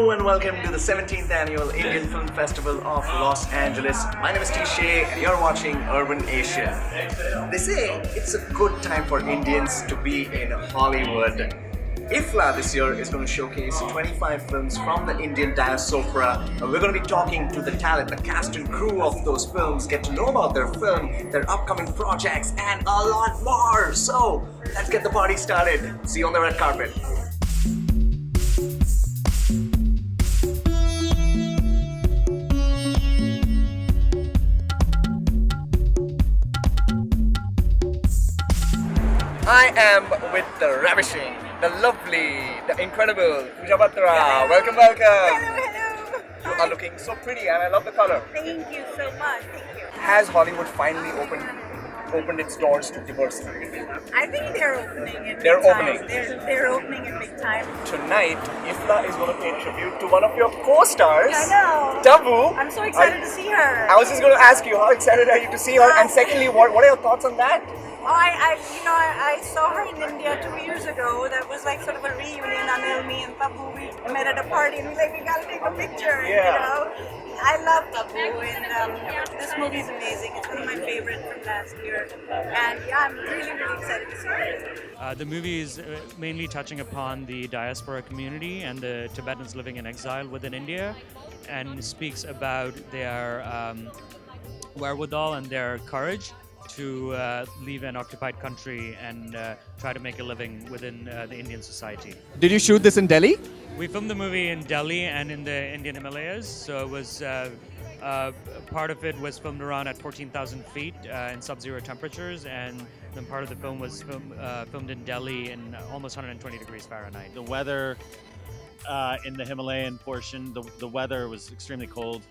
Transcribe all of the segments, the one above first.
Hello and welcome to the 17th Annual Indian Film Festival of Los Angeles. My name is Teeshay and you're watching UrbanAsian. They say it's a good time for Indians to be in Hollywood. IFFLA this year is going to showcase 25 films from the Indian diaspora. We're going to be talking to the talent, the cast and crew of those films, get to know about their film, their upcoming projects, and a lot more. So, let's get the party started. See you on the red carpet. I am with the ravishing, the lovely, the incredible Pooja Batra. Welcome, welcome. Hello. You are looking so pretty and I love the color. Thank you so much. Thank you. Has Hollywood finally opened its doors to diversity? I think they're opening it. They're opening. They're opening it big time. Tonight, IFFLA is going to pay tribute to one of your co-stars, I know. Tabu. I'm so excited to see her. I was just going to ask you, how excited are you to see her? And secondly, what are your thoughts on that? I saw her in India 2 years ago. That was like sort of a reunion. Anil, me, and Tabu, we met at a party, and we gotta take a picture. Yeah. I love Tabu, and this movie is amazing. It's one of my favorites from last year, and I'm really, really excited to see it. The movie is mainly touching upon the diaspora community and the Tibetans living in exile within India, and speaks about their wherewithal and their courage to leave an occupied country and try to make a living within the Indian society. Did you shoot this in Delhi? We filmed the movie in Delhi and in the Indian Himalayas, so it was part of it was filmed around at 14,000 feet in sub-zero temperatures, and then part of the film was filmed in Delhi in almost 120 degrees Fahrenheit. The weather in the Himalayan portion, the weather was extremely cold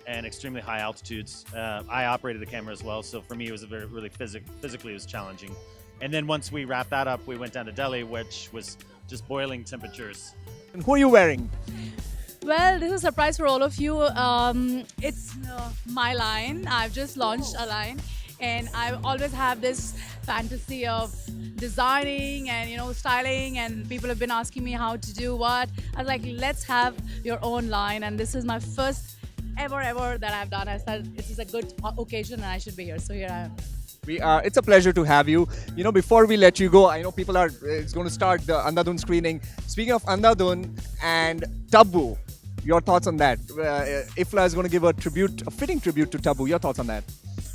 and extremely high altitudes. I operated the camera as well, so for me it was really physically it was challenging. And then once we wrapped that up, we went down to Delhi, which was just boiling temperatures. And who are you wearing? Well, this is a surprise for all of you. It's my line. I've just launched a line, and I always have this fantasy of designing and styling, and people have been asking me how to do what. I was like, let's have your own line, and this is my first ever that I've done. I said this is a good occasion and I should be here, so here I am. It's a pleasure to have you. Before we let you go, I know people it's going to start the Andhadhun screening. Speaking of Andhadhun and Tabu, your thoughts on that? IFFLA is going to give a fitting tribute to Tabu. Your thoughts on that?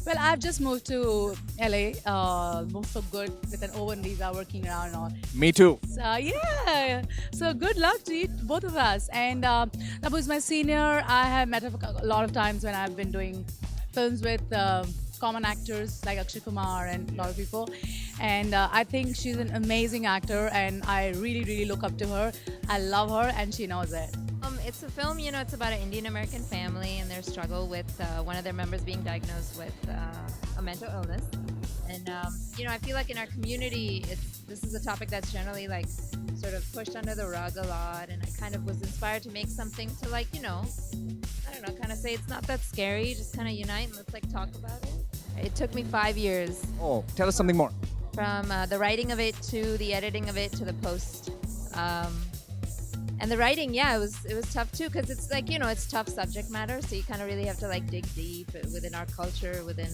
Well, I've just moved to LA, moved for good with an open visa, working around and all. Me too. So yeah, so good luck to you, both of us. And Tabu is my senior. I have met her a lot of times when I've been doing films with common actors like Akshay Kumar and a lot of people. And I think she's an amazing actor, and I really, really look up to her. I love her, and she knows it. It's a film, it's about an Indian American family and their struggle with one of their members being diagnosed with a mental illness. And, I feel like in our community, this is a topic that's generally sort of pushed under the rug a lot. And I kind of was inspired to make something to I don't know, kind of say it's not that scary, just kind of unite and let's talk about it. It took me 5 years. Oh, tell us something more. From the writing of it to the editing of it to the post. And the writing, it was tough too, because it's it's tough subject matter, so you kind of really have to dig deep within our culture, within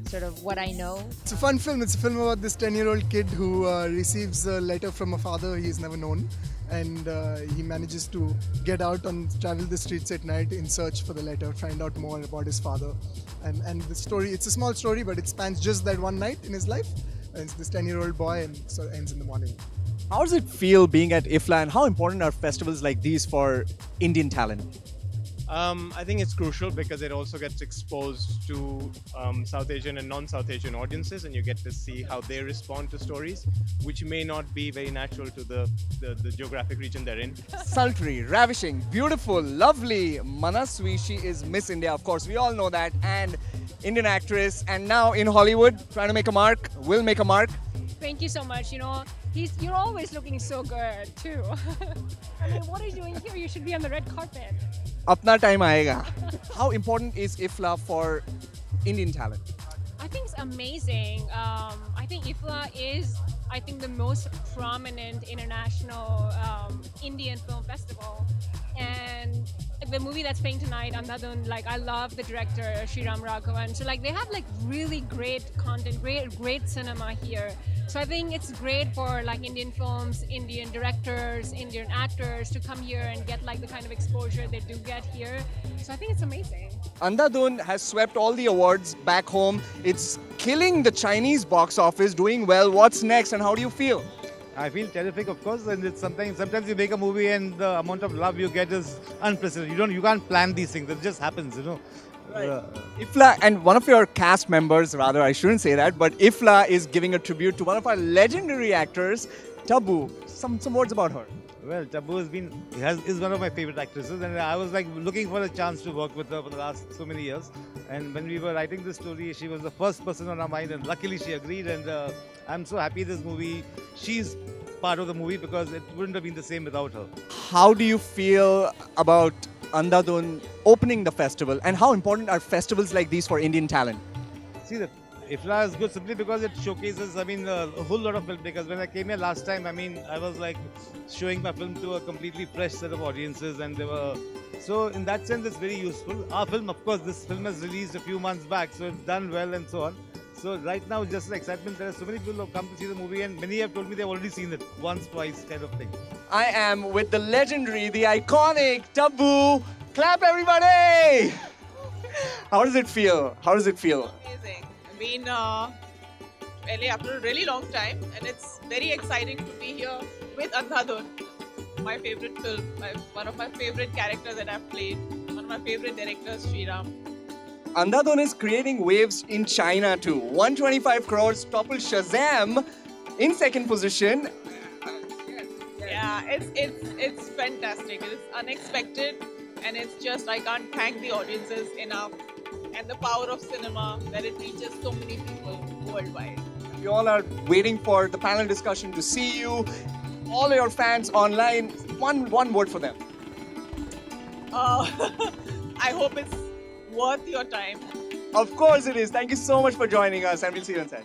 sort of what I know. It's a fun film. It's a film about this 10-year-old kid who receives a letter from a father he's never known, and he manages to get out and travel the streets at night in search for the letter, find out more about his father. And the story, it's a small story, but it spans just that one night in his life. And it's this 10-year-old boy, and so it ends in the morning. How does it feel being at IFFLA, and how important are festivals like these for Indian talent? I think it's crucial because it also gets exposed to South Asian and non-South Asian audiences, and you get to see how they respond to stories, which may not be very natural to the geographic region they're in. Sultry, ravishing, beautiful, lovely Manasvi. She is Miss India, of course, we all know that, and Indian actress, and now in Hollywood, trying to make a mark, will make a mark. Thank you so much. You're always looking so good too. I mean, what are you doing here? You should be on the red carpet. Apna time aayega. How important is IFFLA for Indian talent? I think it's amazing. I think IFFLA is, the most prominent international Indian film festival. And like the movie that's playing tonight, Andhadhun, like I love the director Sriram Raghavan. So like they have like really great content, great cinema here. So I think it's great for like Indian films, Indian directors, Indian actors to come here and get like the kind of exposure they do get here. So I think it's amazing. Andhadhun has swept all the awards back home. It's killing the Chinese box office, doing well. What's next and how do you feel? I feel terrific, of course, and it's sometimes you make a movie and the amount of love you get is unprecedented. You can't plan these things; it just happens, you know. IFFLA, and one of your cast members, rather, I shouldn't say that, but IFFLA is giving a tribute to one of our legendary actors, Tabu. Some words about her. Well, Tabu is one of my favorite actresses, and I was like looking for a chance to work with her for the last so many years. And when we were writing this story, she was the first person on our mind, and luckily she agreed. And I'm so happy this movie. She's part of the movie because it wouldn't have been the same without her. How do you feel about Andhadhun opening the festival, and how important are festivals like these for Indian talent? See, the IFFLA is good simply because it showcases, a whole lot of filmmakers. When I came here last time, I was like showing my film to a completely fresh set of audiences, and so in that sense, it's very useful. Our film, of course, this film was released a few months back, so it's done well and so on. So right now, just the excitement. There are so many people who have come to see the movie, and many have told me they've already seen it once, twice, kind of thing. I am with the legendary, the iconic Tabu. Clap, everybody! How does it feel? Amazing. I've been LA after a really long time, and it's very exciting to be here with Andhadhun, my favorite film, one of my favorite characters that I've played, one of my favorite directors, Sriram. Andhadhun is creating waves in China too. 125 crores topple Shazam in second position. Yeah, it's fantastic. It is unexpected, and it's just I can't thank the audiences enough, and the power of cinema that it reaches so many people worldwide. We all are waiting for the panel discussion to see you. All your fans online, one word for them. I hope it's worth your time. Of course it is. Thank you so much for joining us, and we'll see you inside.